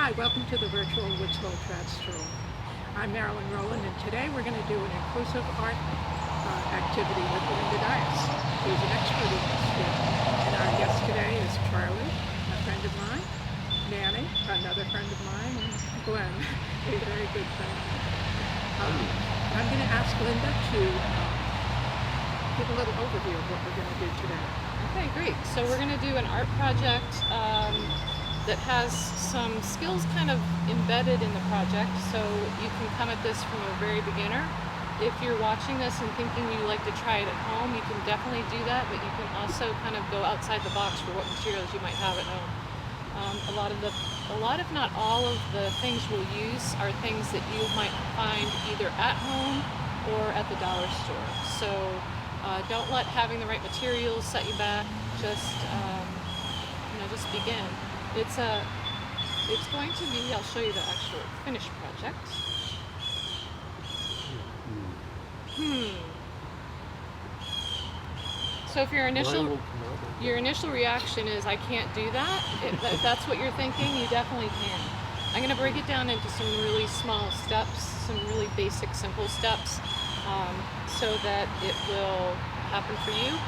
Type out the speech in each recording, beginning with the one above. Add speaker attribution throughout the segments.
Speaker 1: Hi, welcome to the virtual Woods Hole Trad Stroll. I'm Marilyn Rowland, and today we're going to do an inclusive art activity with Linda Dias, who's an expert in this field. And our guest today is Charlie, a friend of mine, Nanny, another friend of mine, and Glenn, a very good friend. I'm going to ask Linda to give a little overview of what we're going to do today.
Speaker 2: Okay, great. So we're going to do an art project that has some skills kind of embedded in the project, so you can come at this from a very beginner. If you're watching this and thinking you like to try it at home, you can definitely do that, but you can also kind of go outside the box for what materials you might have at home. A lot if not all of the things we'll use are things that you might find either at home or at the dollar store. So don't let having the right materials set you back. Just just begin. It's going to be, I'll show you the actual finished project. So if your initial reaction is, I can't do that, if that's what you're thinking, you definitely can. I'm going to break it down into some really small steps, some really basic, simple steps, so that it will happen for you.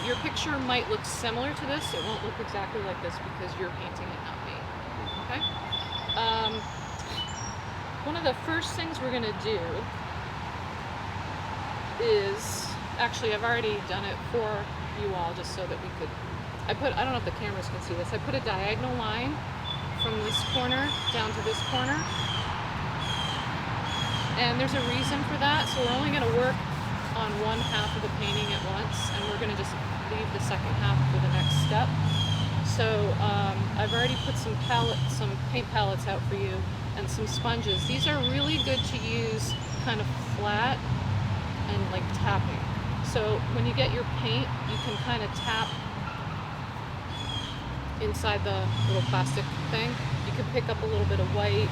Speaker 2: Your picture might look similar to this. It won't look exactly like this because you're painting it, not me. Okay? One of the first things we're going to do is, actually I've already done it for you all just so that we could, I don't know if the cameras can see this, I put a diagonal line from this corner down to this corner. And there's a reason for that, so we're only going to work on one half of the painting at once, and we're going to just leave the second half for the next step. So I've already put some paint palettes out for you and some sponges. These are really good to use kind of flat and like tapping. So when you get your paint, you can kind of tap inside the little plastic thing. You can pick up a little bit of white.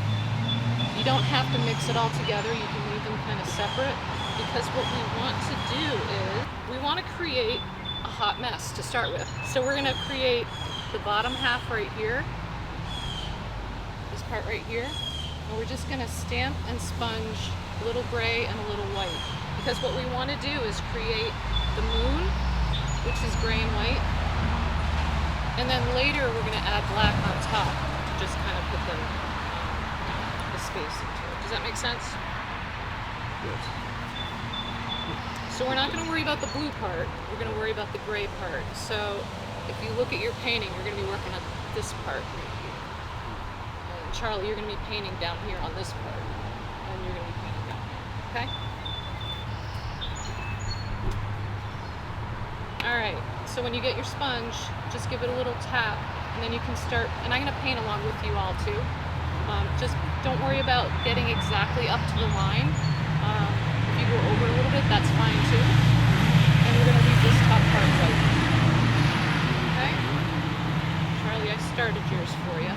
Speaker 2: You don't have to mix it all together. You can leave them kind of separate, because what we want to do is we want to create a hot mess to start with. So we're going to create the bottom half right here, this part right here, and we're just going to stamp and sponge a little gray and a little white, because what we want to do is create the moon, which is gray and white, and then later we're going to add black on top to just kind of put the space into it. Does that make sense?
Speaker 3: Yes.
Speaker 2: So we're not going to worry about the blue part, we're going to worry about the gray part. So if you look at your painting, you're going to be working on this part right here. And Charlie, you're going to be painting down here on this part. And you're going to be painting down here, okay? Alright, so when you get your sponge, just give it a little tap, and then you can start, and I'm going to paint along with you all too. Just don't worry about getting exactly up to the line. If you go over a little bit, that's fine too. And we're going to leave this top part white. Okay? Charlie, I started yours for you.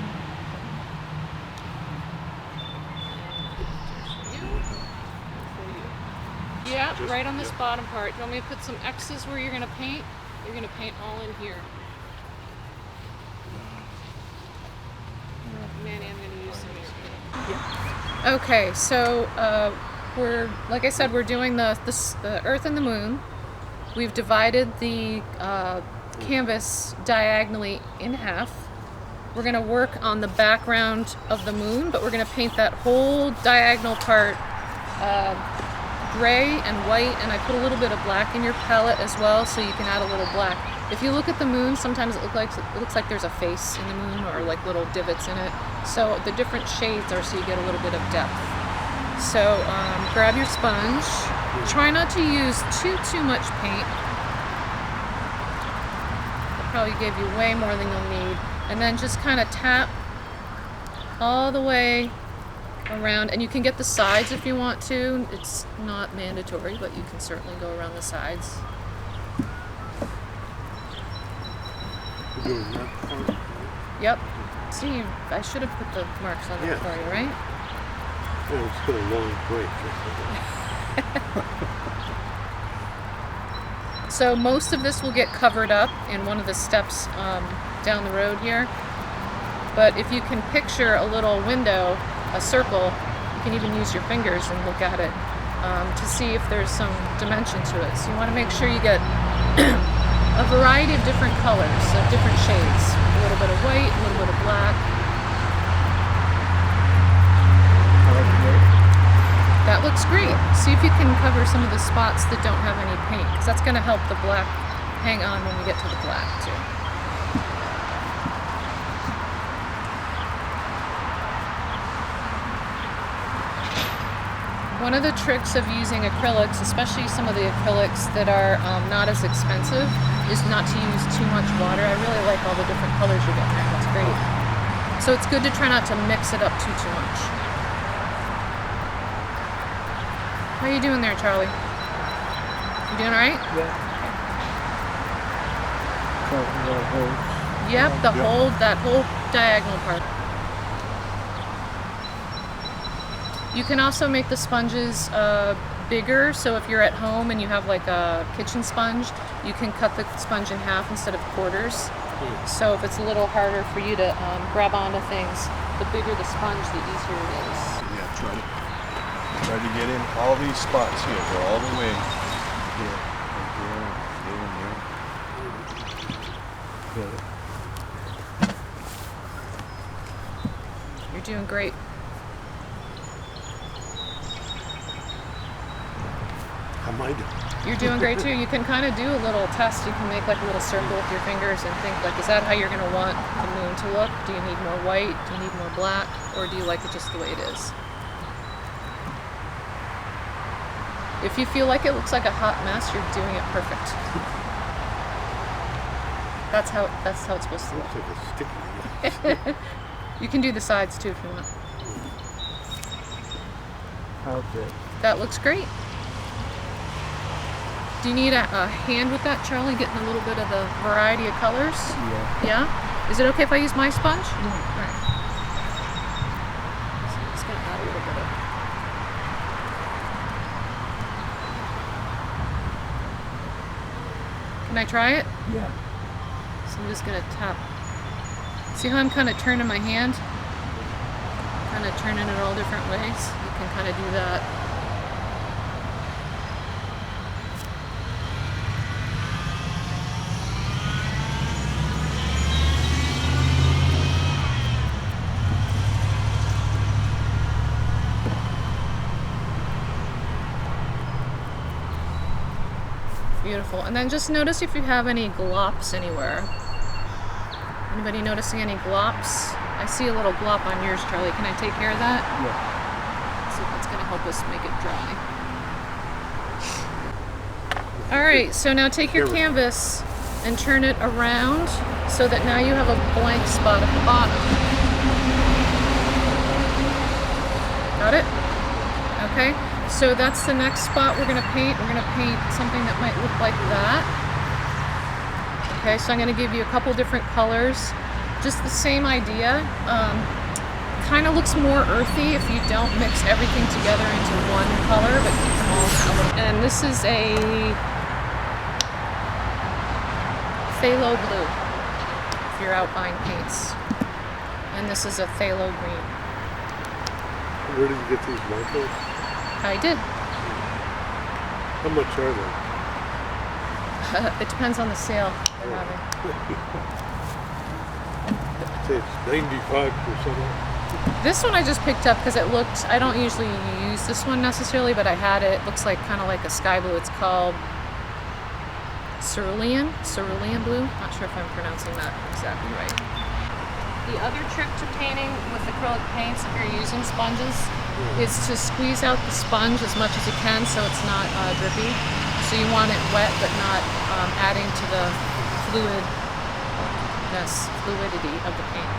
Speaker 2: Yeah, right on this bottom part. You want me to put some X's where you're going to paint? You're going to paint all in here. Manny, I'm going to use some of your paint. Yeah. Okay, so we're, like I said, we're doing the Earth and the Moon. We've divided the canvas diagonally in half. We're going to work on the background of the moon, but we're going to paint that whole diagonal part gray and white, and I put a little bit of black in your palette as well, so you can add a little black. If you look at the moon, sometimes it looks like there's a face in the moon, or like little divots in it. So the different shades are so you get a little bit of depth. So grab your sponge. Try not to use too much paint. That probably gave you way more than you'll need. And then just kind of tap all the way around, and you can get the sides if you want to. It's not mandatory, but you can certainly go around the sides.
Speaker 3: We're doing that part?
Speaker 2: Yep. See, I should have put the marks on there for you, right?
Speaker 3: Yeah, it's been a long break.
Speaker 2: So most of this will get covered up in one of the steps down the road here. But if you can picture a little window, a circle, you can even use your fingers and look at it to see if there's some dimension to it. So you want to make sure you get a variety of different colors, of different shades. A little bit of white, a little bit of black. That looks great. See if you can cover some of the spots that don't have any paint, because that's going to help the black hang on when we get to the black too. One of the tricks of using acrylics, especially some of the acrylics that are not as expensive, is not to use too much water. I really like all the different colors you're getting there. That's great. So it's good to try not to mix it up too much. How you doing there, Charlie? You doing all right?
Speaker 4: Yeah.
Speaker 2: Yep, that whole diagonal part. You can also make the sponges bigger, so if you're at home and you have like a kitchen sponge, you can cut the sponge in half instead of quarters. So if it's a little harder for you to grab onto things, the bigger the sponge, the easier it is.
Speaker 4: Yeah, try to get in all these spots here. Go all the way here, and there.
Speaker 2: You're doing great.
Speaker 3: How am I doing?
Speaker 2: You're doing great too. You can kind of do a little test. You can make like a little circle with your fingers and think like, is that how you're going to want the moon to look? Do you need more white? Do you need more black? Or do you like it just the way it is? If you feel like it looks like a hot mess, you're doing it perfect. That's how it's supposed to look.
Speaker 3: Looks like a sticky.
Speaker 2: You can do the sides too if you want.
Speaker 4: Okay.
Speaker 2: That looks great. Do you need a hand with that, Charlie, getting a little bit of the variety of colors?
Speaker 4: Yeah.
Speaker 2: Yeah? Is it okay if I use my sponge? Yeah. All right. So I'm just going to add a little bit of... Can I try it?
Speaker 4: Yeah.
Speaker 2: So I'm just going to tap. See how I'm kind of turning my hand? Kind of turning it all different ways. You can kind of do that. Beautiful. And then just notice if you have any glops anywhere. Anybody noticing any glops? I see a little glop on yours, Charlie. Can I take care of that?
Speaker 4: Yeah.
Speaker 2: See if that's going to help us make it dry. All right, so now take your canvas and turn it around so that now you have a blank spot at the bottom. Got it? Okay. So that's the next spot we're going to paint. We're going to paint something that might look like that. Okay, so I'm going to give you a couple different colors. Just the same idea. Kind of looks more earthy if you don't mix everything together into one color, but keep them all out. And this is a Phthalo Blue, if you're out buying paints. And this is a Phthalo Green.
Speaker 3: Where did you get these markers?
Speaker 2: I did.
Speaker 3: How much are they?
Speaker 2: It depends on the sale they're having.
Speaker 3: Say it's 95% off.
Speaker 2: This one I just picked up because it looked, I don't usually use this one necessarily, but I had it. It looks like kind of like a sky blue. It's called Cerulean Blue. Not sure if I'm pronouncing that exactly right. The other trick to painting with acrylic paints, if you're using sponges, is to squeeze out the sponge as much as you can so it's not drippy. So you want it wet but not adding to the fluidity of the paint.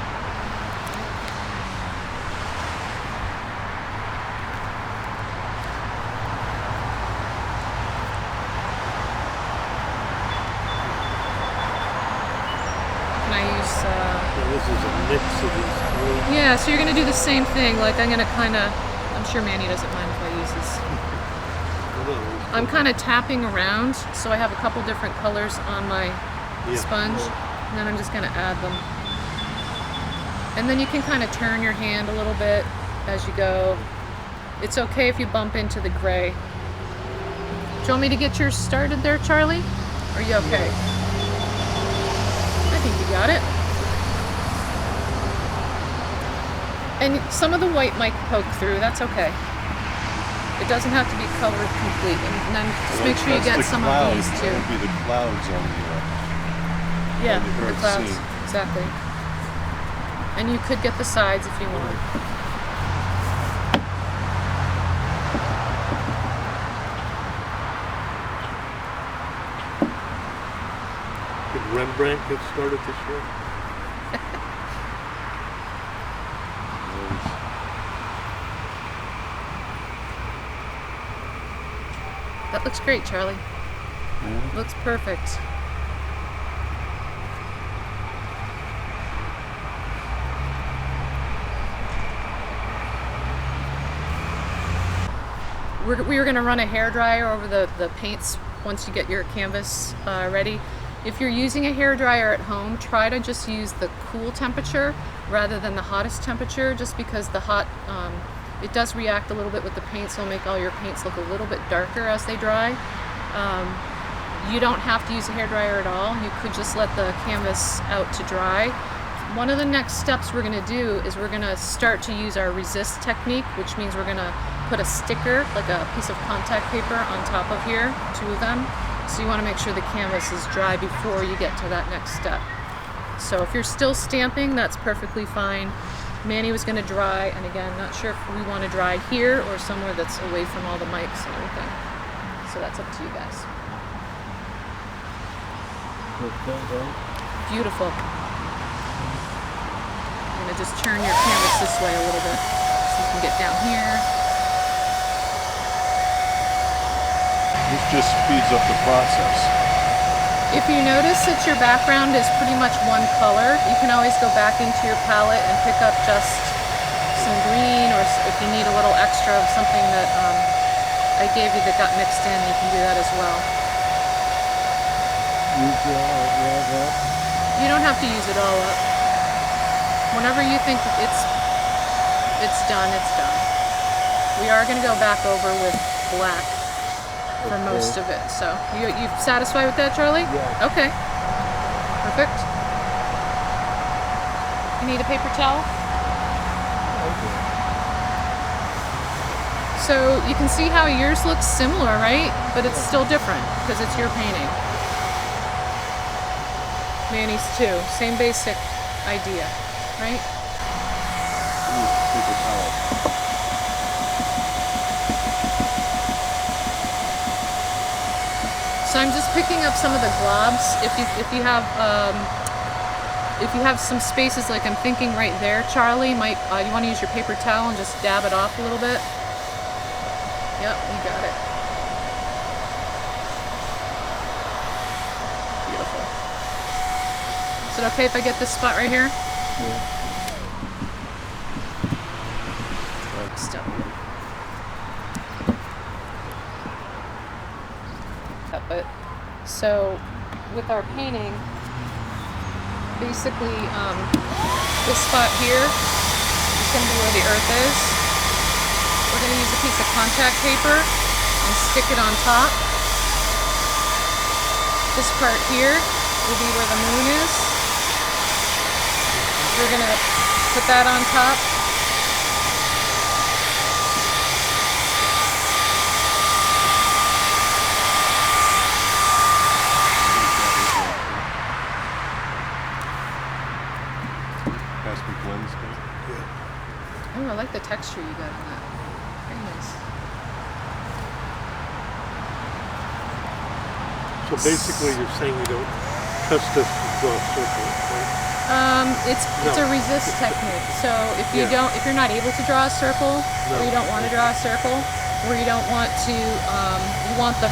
Speaker 2: Can I use...
Speaker 3: This is a mix of these three.
Speaker 2: Yeah, so you're going to do the same thing. Like I'm going to kind of... I'm sure Manny doesn't mind if I use this. I'm kind of tapping around, so I have a couple different colors on my sponge, and then I'm just going to add them. And then you can kind of turn your hand a little bit as you go. It's okay if you bump into the gray. Do you want me to get yours started there, Charlie? Are you okay? I think you got it. And some of the white might poke through, that's okay. It doesn't have to be covered completely. And then just make sure you get some of these too.
Speaker 4: That would be the clouds on the
Speaker 2: Yeah,
Speaker 4: the
Speaker 2: the
Speaker 4: earth
Speaker 2: clouds,
Speaker 4: scene.
Speaker 2: exactly. And you could get the sides if you want.
Speaker 3: Did Rembrandt get started this year?
Speaker 2: That looks great, Charlie.
Speaker 4: Yeah.
Speaker 2: Looks perfect. We were going to run a hairdryer over the paints once you get your canvas ready. If you're using a hairdryer at home, try to just use the cool temperature rather than the hottest temperature, just because the hot, it does react a little bit with the paint, so it'll make all your paints look a little bit darker as they dry. You don't have to use a hairdryer at all. You could just let the canvas out to dry. One of the next steps we're going to do is we're going to start to use our resist technique, which means we're going to put a sticker, like a piece of contact paper, on top of here, 2 of them. So you want to make sure the canvas is dry before you get to that next step. So if you're still stamping, that's perfectly fine. Manny was going to dry, and again, not sure if we want to dry here or somewhere that's away from all the mics and everything. So that's up to you guys. Beautiful. I'm going to just turn your canvas this way a little bit so you can get down here.
Speaker 4: This just speeds up the process.
Speaker 2: If you notice that your background is pretty much one color, you can always go back into your palette and pick up just some green, or if you need a little extra of something that I gave you that got mixed in, you can do that as well. You don't have to use it all up. Whenever you think it's done, it's done. We are going to go back over with black for most of it. So you satisfied with that, Charlie?
Speaker 3: Yeah.
Speaker 2: Okay. Perfect. You need a paper towel?
Speaker 3: Okay.
Speaker 2: So you can see how yours looks similar, right? But it's still different because it's your painting. Manny's too. Same basic idea, right?
Speaker 4: Paper towel.
Speaker 2: So I'm just picking up some of the globs. If you have some spaces, like I'm thinking right there, Charlie, you want to use your paper towel and just dab it off a little bit. Yep, you got it. Beautiful. Is it okay if I get this spot right here?
Speaker 3: Yeah.
Speaker 2: Still. But so with our painting, basically this spot here is going to be where the earth is. We're going to use a piece of contact paper and stick it on top. This part here will be where the moon is. We're going to put that on top. Oh, I like the texture you got on that. Very nice.
Speaker 3: So basically you're saying you don't trust us to draw circles, right?
Speaker 2: It's a resist technique. So if you're not able to draw a circle, or you don't want to draw a circle, or you don't want to, you want the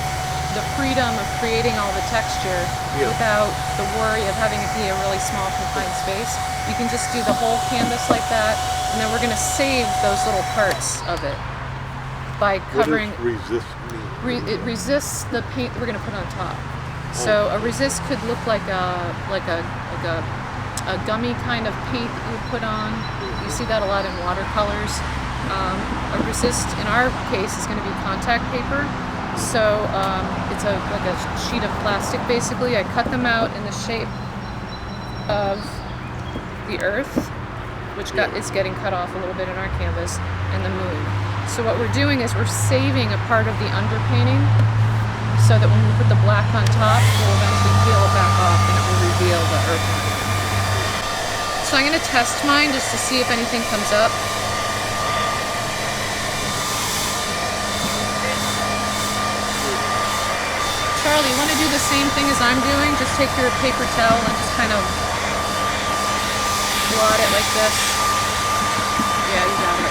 Speaker 2: freedom of creating all the texture without the worry of having it be a really small confined space, you can just do the whole canvas like that, and then we're going to save those little parts of it by covering.
Speaker 3: What does resist mean?
Speaker 2: It resists the paint that we're going to put on top. So a resist could look like a a gummy kind of paint that you would put on. You see that a lot in watercolors. A resist, in our case, is going to be contact paper. So it's like a sheet of plastic, basically. I cut them out in the shape of the earth, which is getting cut off a little bit in our canvas, and the moon. So what we're doing is we're saving a part of the underpainting so that when we put the black on top, we'll eventually peel it back off and it will reveal the earth. So I'm going to test mine just to see if anything comes up. Charlie, you want to do the same thing as I'm doing? Just take your paper towel and just kind of blot it like this. Yeah, you got it.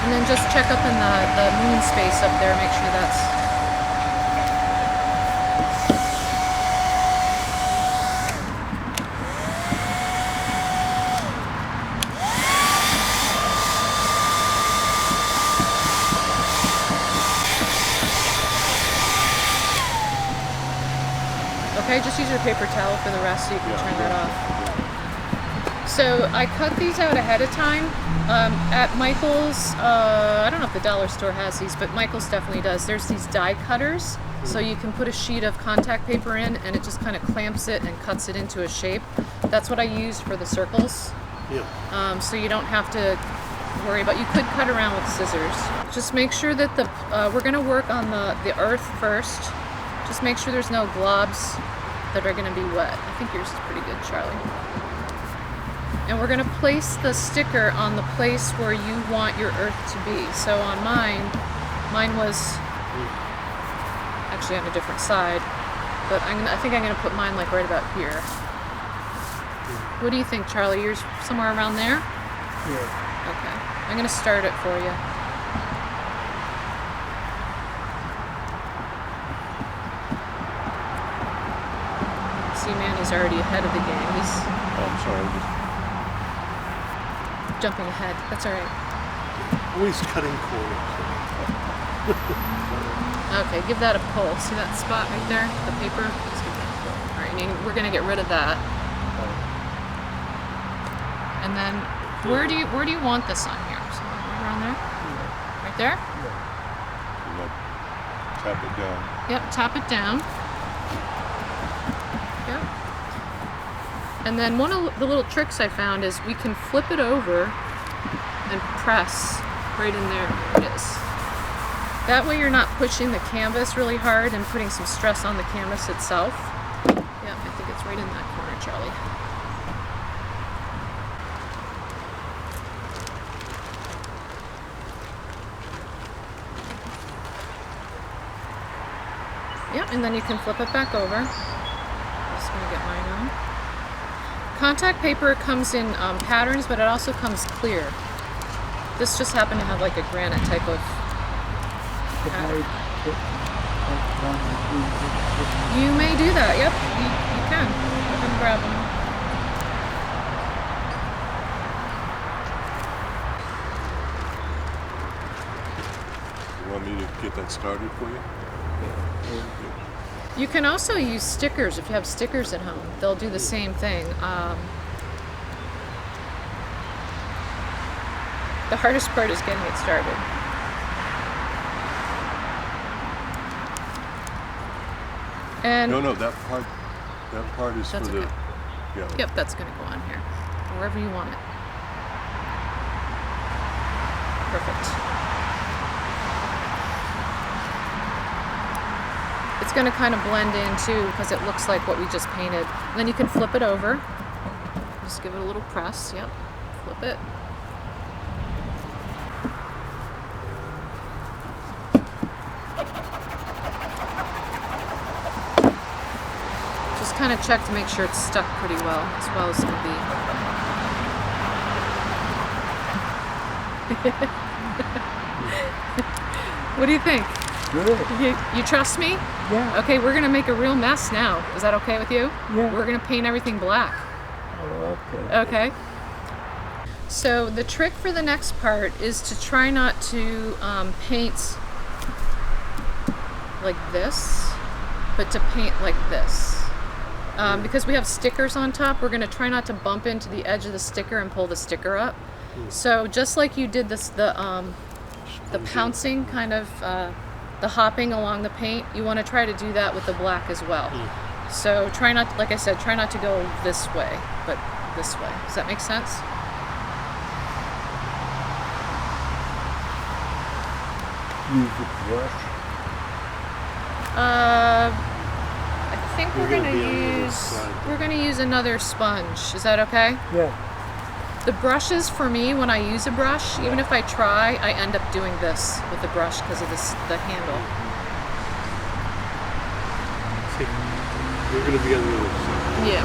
Speaker 2: And then just check up in the moon space up there, make sure that's... Okay, just use your paper towel for the rest so you can turn that off. So I cut these out ahead of time. At Michael's, I don't know if the dollar store has these, but Michael's definitely does. There's these die cutters, so you can put a sheet of contact paper in and it just kind of clamps it and cuts it into a shape. That's what I used for the circles.
Speaker 3: Yeah.
Speaker 2: So you don't have to worry about, you could cut around with scissors. Just make sure that we're gonna work on the earth first. Just make sure there's no globs that are going to be wet. I think yours is pretty good, Charlie. And we're going to place the sticker on the place where you want your earth to be. So on mine was actually on a different side, but I think I'm going to put mine like right about here. What do you think, Charlie? Yours somewhere around there?
Speaker 5: Yeah.
Speaker 2: Okay. I'm going to start it for you. See, Manny's already ahead of the game. He's
Speaker 4: I'm sorry.
Speaker 2: jumping ahead. That's all right.
Speaker 3: Always cutting corners.
Speaker 2: Okay, give that a pull. See that spot right there? The paper? Just give that a pull. All right, and we're gonna get rid of that. And then, where do you want this on here? So right around there? Right there?
Speaker 4: Tap it down.
Speaker 2: Yep, tap it down. Yep. And then one of the little tricks I found is we can flip it over and press right in there. There it is. That way you're not pushing the canvas really hard and putting some stress on the canvas itself. Yep, I think it's right in that corner, Charlie. Yep, and then you can flip it back over. I'm just gonna get mine on. Contact paper comes in patterns, but it also comes clear. This just happened to have like a granite type of pattern. You may do that, yep, you can. Go ahead and grab them.
Speaker 4: You want me to get that started for you?
Speaker 2: You can also use stickers if you have stickers at home. They'll do the same thing. The hardest part is getting it started. And
Speaker 4: No, that part is for
Speaker 2: That's
Speaker 4: the,
Speaker 2: okay.
Speaker 4: yeah.
Speaker 2: Yep, that's going to go on here, wherever you want it. Perfect. It's going to kind of blend in too because it looks like what we just painted. And then you can flip it over. Just give it a little press. Yep, flip it. Just kind of check to make sure it's stuck pretty well as it can be. What do you think?
Speaker 5: Good.
Speaker 2: You trust me?
Speaker 5: Yeah.
Speaker 2: Okay, we're gonna make a real mess now. Is that okay with you?
Speaker 5: Yeah.
Speaker 2: We're gonna paint everything black.
Speaker 5: Oh, okay.
Speaker 2: Okay. So the trick for the next part is to try not to paint like this, but to paint like this. Because we have stickers on top, we're going to try not to bump into the edge of the sticker and pull the sticker up. So just like you did this, the pouncing kind of, the hopping along the paint, you want to try to do that with the black as well. So try not, like I said, try not to go this way, but this way. Does that make sense?
Speaker 5: Use the brush.
Speaker 2: I think we're gonna use another sponge. Is that okay?
Speaker 5: Yeah.
Speaker 2: The brushes for me, when I use a brush, even if I try, I end up doing this with the brush because of the handle.
Speaker 3: See, you're going to be on the other side.
Speaker 2: Yeah.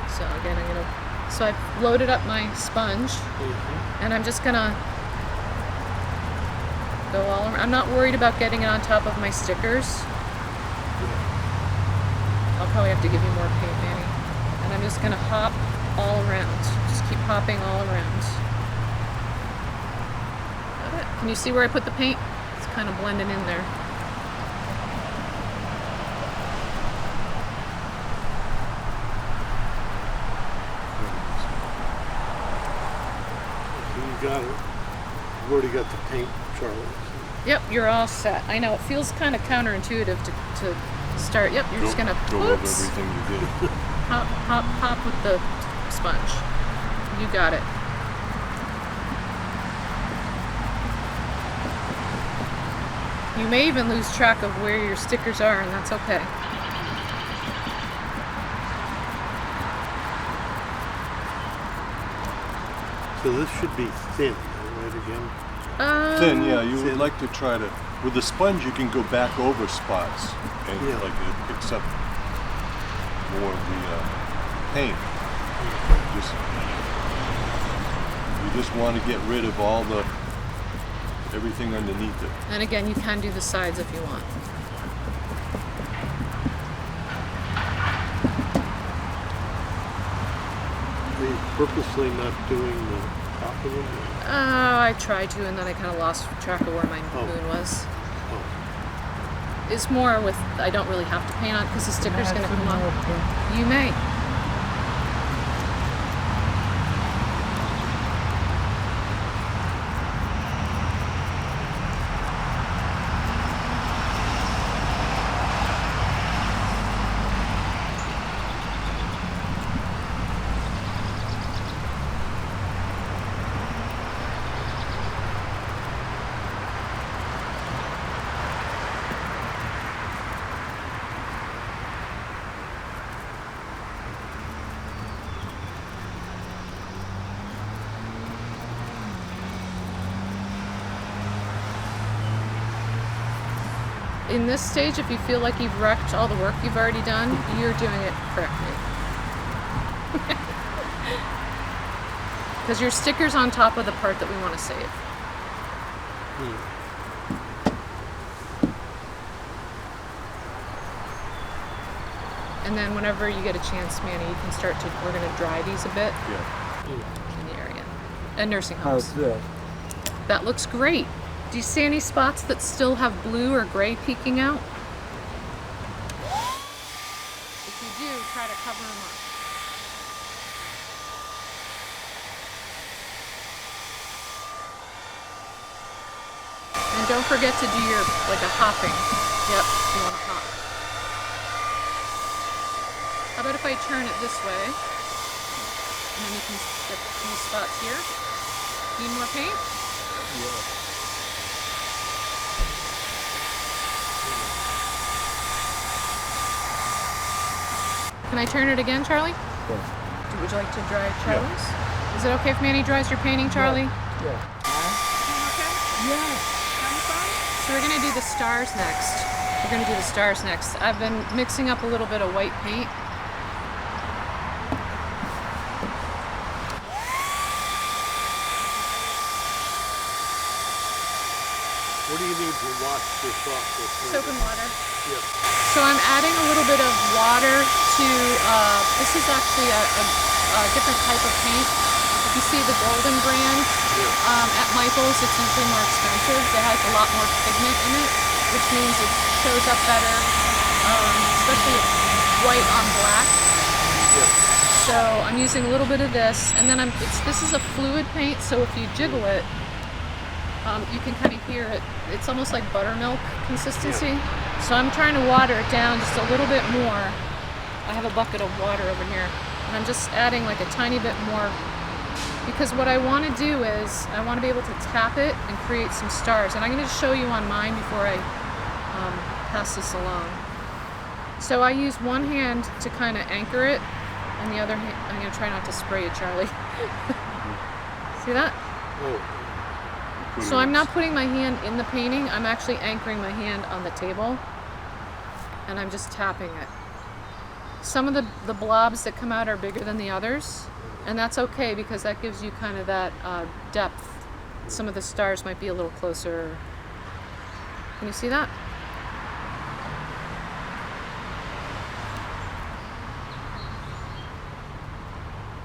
Speaker 2: So again, so I've loaded up my sponge, and I'm just gonna go all around. I'm not worried about getting it on top of my stickers. I'll probably have to give you more paint, Manny. And I'm just gonna hop all around. Just keep hopping all around. Got it. Can you see where I put the paint? It's kind of blending in there.
Speaker 3: You got it. You've already got the paint, Charlie.
Speaker 2: Yep, you're all set. I know it feels kind of counterintuitive to start. Yep, you're just gonna
Speaker 4: go over everything you did.
Speaker 2: hop, hop, hop with the sponge. You got it. You may even lose track of where your stickers are, and that's okay.
Speaker 3: So this should be thin, right, again?
Speaker 4: Thin, yeah. You would like to try to, with the sponge, you can go back over spots and accept more of the paint. You just want to get rid of all everything underneath it.
Speaker 2: And again, you can do the sides if you want.
Speaker 3: Are you purposely not doing the top of them?
Speaker 2: I tried to, and then I kind of lost track of where my moon was. It's more with, I don't really have to paint on it because the sticker's going to come off. You may. In this stage, if you feel like you've wrecked all the work you've already done, you're doing it correctly. Because your sticker's on top of the part that we want to save. And then whenever you get a chance, Manny, you can start to, we're going to dry these a bit in the area. And nursing homes.
Speaker 5: How's that?
Speaker 2: That looks great. Do you see any spots that still have blue or gray peeking out? If you do, try to cover them up. And don't forget to do your, like a hopping. Yep, you want to hop. How about if I turn it this way? And then you can get these spots here. Need more paint?
Speaker 5: Yeah.
Speaker 2: Can I turn it again, Charlie?
Speaker 5: Yeah.
Speaker 2: Would you like to dry Charlie's? Is it okay if Manny dries your painting, Charlie?
Speaker 5: Yeah.
Speaker 2: Okay.
Speaker 5: Yeah.
Speaker 2: So we're gonna do the stars next. We're gonna do the stars next. I've been mixing up a little bit of white paint.
Speaker 3: What do you need to wash this off with?
Speaker 2: Soap and water.
Speaker 3: Yeah.
Speaker 2: So I'm adding a little bit of water to, this is actually a different type of paint. If you see the golden brand, at Michael's it's usually more expensive. It has a lot more pigment in it, which means it shows up better, especially white on black. So I'm using a little bit of this, and then this is a fluid paint, so if you jiggle it, you can kind of hear it. It's almost like buttermilk consistency. So I'm trying to water it down just a little bit more. I have a bucket of water over here, and I'm just adding like a tiny bit more, because what I want to do is I want to be able to tap it and create some stars. And I'm going to show you on mine before I pass this along. So I use one hand to kind of anchor it, and the other hand, I'm going to try not to spray it, Charlie. See that?
Speaker 3: Oh.
Speaker 2: So I'm not putting my hand in the painting, I'm actually anchoring my hand on the table, and I'm just tapping it. Some of the blobs that come out are bigger than the others, and that's okay because that gives you kind of that depth. Some of the stars might be a little closer. Can you see that?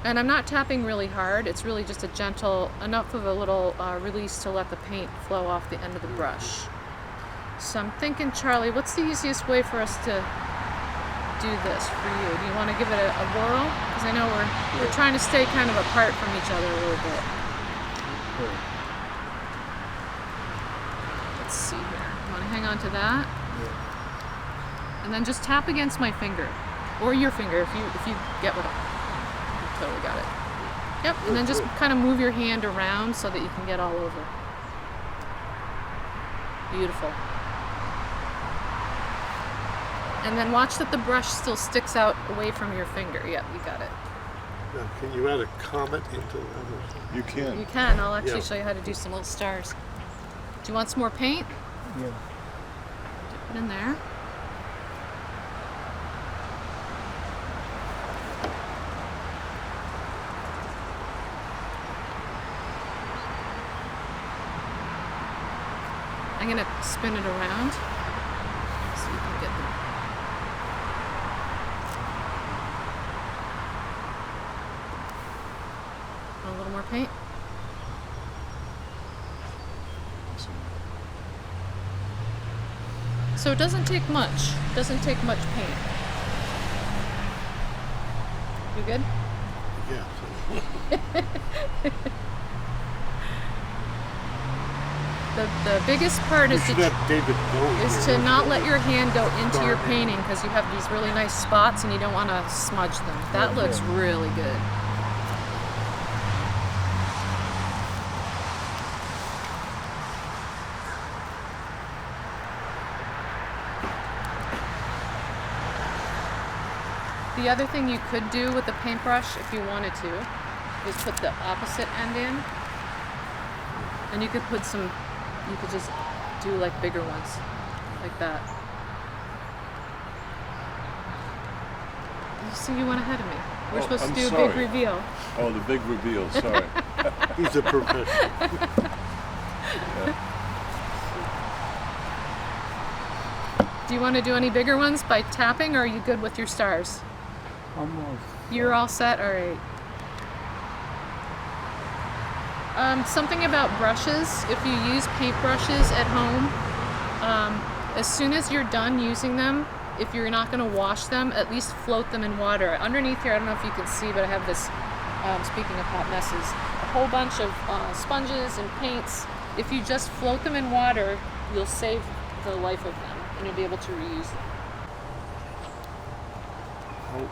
Speaker 2: And I'm not tapping really hard, it's really just a gentle, enough of a little release to let the paint flow off the end of the brush. So I'm thinking, Charlie, what's the easiest way for us to do this for you? Do you want to give it a whirl? Because I know we're trying to stay kind of apart from each other a little bit. Let's see here. You want to hang on to that? And then just tap against my finger, or your finger if you get what I'm. Totally got it. Yep, and then just kind of move your hand around so that you can get all over. Beautiful. And then watch that the brush still sticks out away from your finger. Yep, you got it.
Speaker 3: Now, can you add a comet into that?
Speaker 4: You can.
Speaker 2: You can. I'll actually show you how to do some little stars. Do you want some more paint?
Speaker 5: Yeah.
Speaker 2: Dip it in there. I'm going to spin it around so you can get them. A little more paint. So it doesn't take much. It doesn't take much paint. You good?
Speaker 3: Yeah.
Speaker 2: The biggest part is
Speaker 3: You should have David Bowie
Speaker 2: is
Speaker 3: here.
Speaker 2: to not let your hand go into your painting, because you have these really nice spots and you don't want to smudge them. That looks really good. The other thing you could do with the paintbrush, if you wanted to, is put the opposite end in, and you could put some. You could just do like bigger ones, like that. You see, you went ahead of me. We're supposed to
Speaker 4: I'm
Speaker 2: do a
Speaker 4: sorry.
Speaker 2: big reveal.
Speaker 4: Oh, the big reveal, sorry.
Speaker 3: He's a professional.
Speaker 2: Do you want to do any bigger ones by tapping, or are you good with your stars?
Speaker 5: Almost.
Speaker 2: You're all set? All right. Something about brushes, if you use paint brushes at home, as soon as you're done using them, if you're not going to wash them, at least float them in water. Underneath here, I don't know if you can see, but I have this, speaking of hot messes, a whole bunch of sponges and paints. If you just float them in water, you'll save the life of them, and you'll be able to reuse them.
Speaker 3: Oh,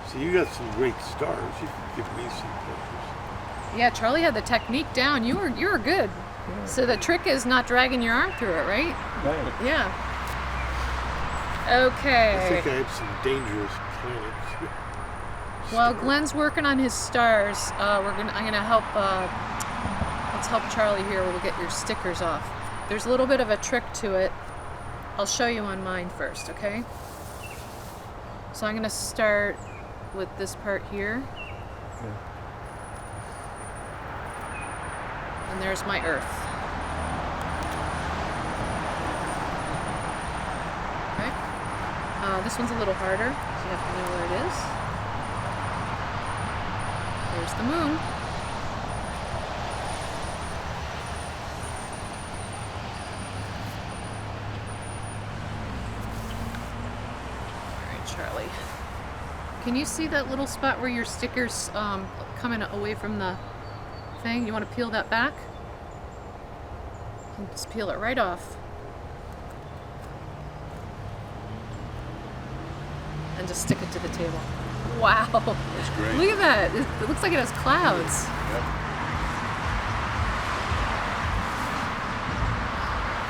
Speaker 3: so you got some great stars. You can give me some pictures.
Speaker 2: Yeah, Charlie had the technique down. You were good. So the trick is not dragging your arm through it, right?
Speaker 5: Right.
Speaker 2: Yeah.
Speaker 3: I
Speaker 2: Okay.
Speaker 3: think I have some dangerous planets.
Speaker 2: While Glenn's working on his stars, I'm gonna help. Let's help Charlie here. We'll get your stickers off. There's a little bit of a trick to it. I'll show you on mine first, okay? So I'm gonna start with this part here. And there's my earth. This one's a little harder, so you have to know where it is. There's the moon. Alright, Charlie. Can you see that little spot where your sticker's coming away from the thing? You want to peel that back? You can just peel it right off. And just stick it to the table. Wow.
Speaker 4: That's great.
Speaker 2: Look at that. It looks like it has clouds.
Speaker 4: Yep.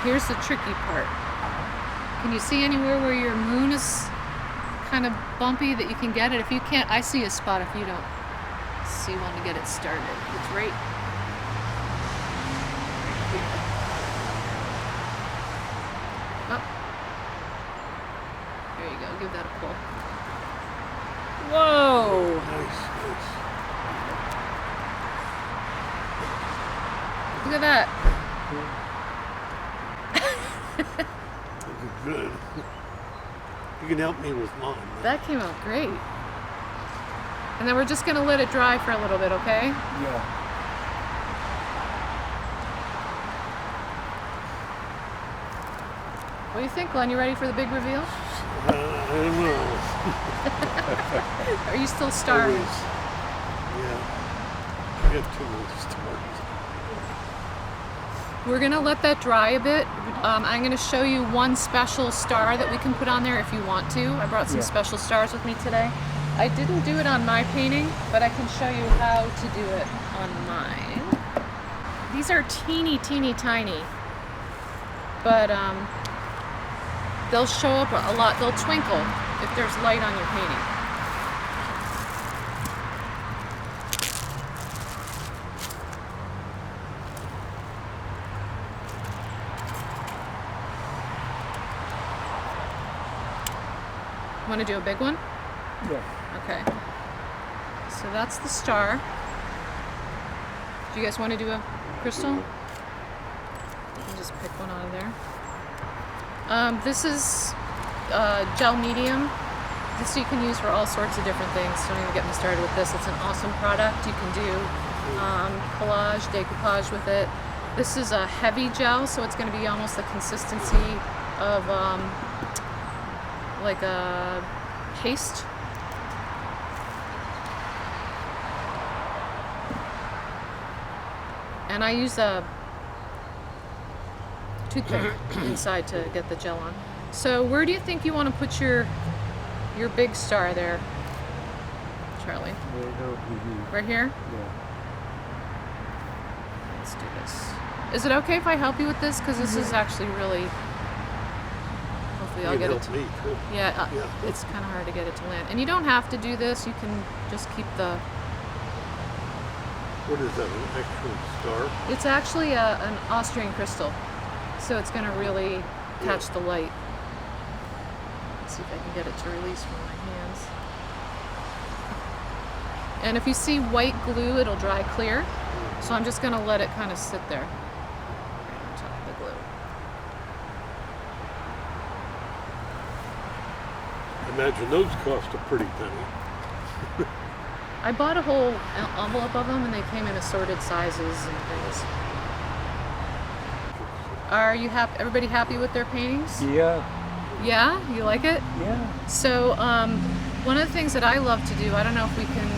Speaker 2: Here's the tricky part. Can you see anywhere where your moon is kind of bumpy that you can get it? If you can't, I see a spot if you don't see one to get it started. It's right here. Oh. There you go. Give that a pull. Whoa!
Speaker 3: Nice.
Speaker 2: Look at that.
Speaker 3: Good. You can help me with mine.
Speaker 2: That came out great. And then we're just going to let it dry for a little bit, okay?
Speaker 5: Yeah.
Speaker 2: What do you think, Glenn? You ready for the big reveal?
Speaker 3: I don't know.
Speaker 2: Are you still starving?
Speaker 3: Yeah. I got too many stories.
Speaker 2: We're going to let that dry a bit. I'm going to show you one special star that we can put on there if you want to. I brought some special stars with me today. I didn't do it on my painting, but I can show you how to do it on mine. These are teeny, teeny, tiny, but they'll show up a lot. They'll twinkle if there's light on your painting. Want to do a big one?
Speaker 5: Yeah.
Speaker 2: Okay. So that's the star. Do you guys want to do a crystal? You can just pick one out of there. This is gel medium. This you can use for all sorts of different things. Don't even get me started with this. It's an awesome product. You can do collage, decoupage with it. This is a heavy gel, so it's going to be almost the consistency of like a paste. And I use a toothpick inside to get the gel on. So where do you think you want to put your big star there, Charlie? Right here?
Speaker 5: Yeah.
Speaker 2: Let's do this. Is it okay if I help you with this? Because this is actually really... Hopefully I'll
Speaker 3: You
Speaker 2: get
Speaker 3: can
Speaker 2: it.
Speaker 3: help me too.
Speaker 2: Yeah,
Speaker 3: Yeah.
Speaker 2: it's kind of hard to get it to land. And you don't have to do this. You can just keep the...
Speaker 3: What is that, an actual star?
Speaker 2: It's actually an Austrian crystal. So it's going to really catch the light. Let's see if I can get it to release from my hands. And if you see white glue, it'll dry clear. So I'm just going to let it kind of sit there. Right on top of the glue.
Speaker 3: Imagine those cost a pretty penny.
Speaker 2: I bought a whole envelope of them and they came in assorted sizes and things. Are you happy? Everybody happy with their paintings?
Speaker 5: Yeah.
Speaker 2: Yeah? You like it?
Speaker 5: Yeah.
Speaker 2: So one of the things that I love to do, I don't know if we can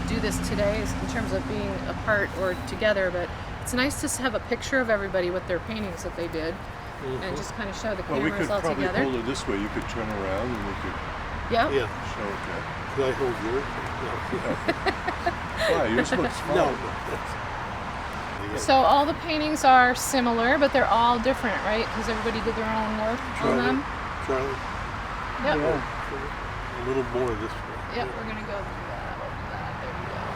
Speaker 2: do this today in terms of being apart or together, but it's nice to have a picture of everybody with their paintings that they did and just kind of show the
Speaker 4: Well, we
Speaker 2: cameras
Speaker 4: could
Speaker 2: all
Speaker 4: probably
Speaker 2: together.
Speaker 4: hold it this way. You could turn around and we could
Speaker 2: Yep.
Speaker 3: Yeah.
Speaker 4: show it there.
Speaker 3: Could I hold yours?
Speaker 4: Why? Yours looks fine.
Speaker 3: No.
Speaker 2: So all the paintings are similar, but they're all different, right? Because everybody did their own work on them.
Speaker 3: Charlie,
Speaker 2: Yep.
Speaker 5: Yeah.
Speaker 3: a little more this way.
Speaker 2: Yep, we're gonna go through that. Open that.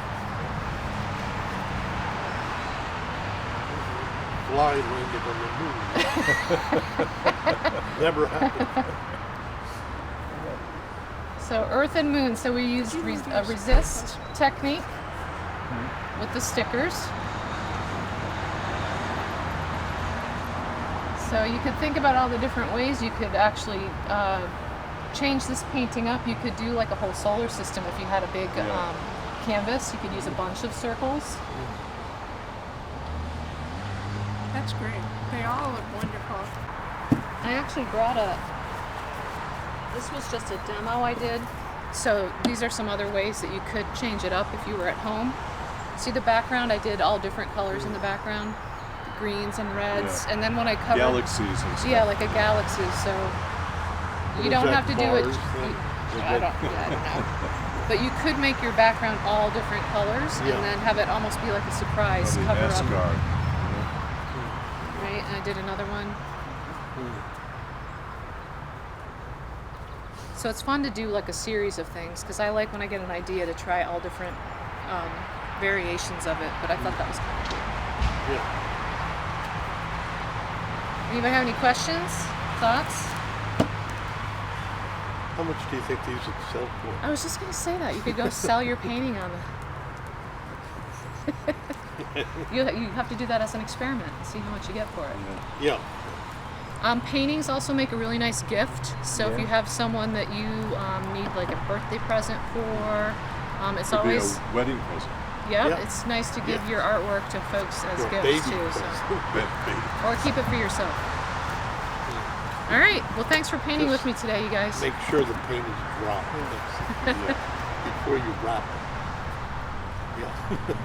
Speaker 3: Fly landed on the moon. Never happened.
Speaker 2: So Earth and Moon. So we used a resist technique with the stickers. So you could think about all the different ways you could actually change this painting up, you could do like a whole solar system if you had a big canvas. You could use a bunch of circles.
Speaker 1: That's great. They all look wonderful.
Speaker 2: I actually brought this was just a demo I did. So these are some other ways that you could change it up if you were at home. See the background? I did all different colors in the background. Greens and reds. And then when I covered...
Speaker 4: Galaxies and stuff.
Speaker 2: Yeah, like a galaxy. So you don't have to do it... I don't know. But you could make your background all different colors and then have it almost be like a surprise cover up. Right, and I did another one. So it's fun to do like a series of things because I like when I get an idea to try all different variations of it, but I thought that was kind of cool. Anybody have any questions? Thoughts?
Speaker 3: How much do you think these would sell for?
Speaker 2: I was just going to say that. You could go sell your painting on the... you have to do that as an experiment and see how much you get for it.
Speaker 3: Yeah.
Speaker 2: Paintings also make a really nice gift. So if you have someone that you need like a birthday present for, it's
Speaker 4: Could
Speaker 2: always...
Speaker 4: be a wedding present.
Speaker 2: Yeah, it's nice to give your artwork to folks as gifts too. So. Or keep it for yourself. All right. Well, thanks for painting with me today, you guys.
Speaker 3: Make sure the paint is dry before you wrap it.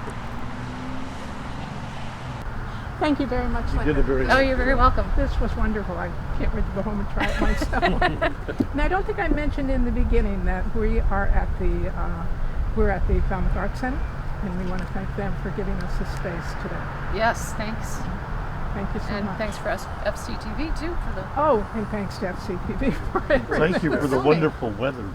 Speaker 1: Thank you very much, Linda.
Speaker 3: You did a very
Speaker 2: Oh, you're very welcome.
Speaker 1: This was wonderful. I can't wait to go home and try it myself. And I don't think I mentioned in the beginning that we are at the Falmouth Art Center, and we want to thank them for giving us this space today.
Speaker 2: Yes, thanks.
Speaker 1: Thank you so
Speaker 2: And
Speaker 1: much.
Speaker 2: thanks for FCTV too for the...
Speaker 1: Oh, and thanks to FCTV for it.
Speaker 5: Thank you for the wonderful weather.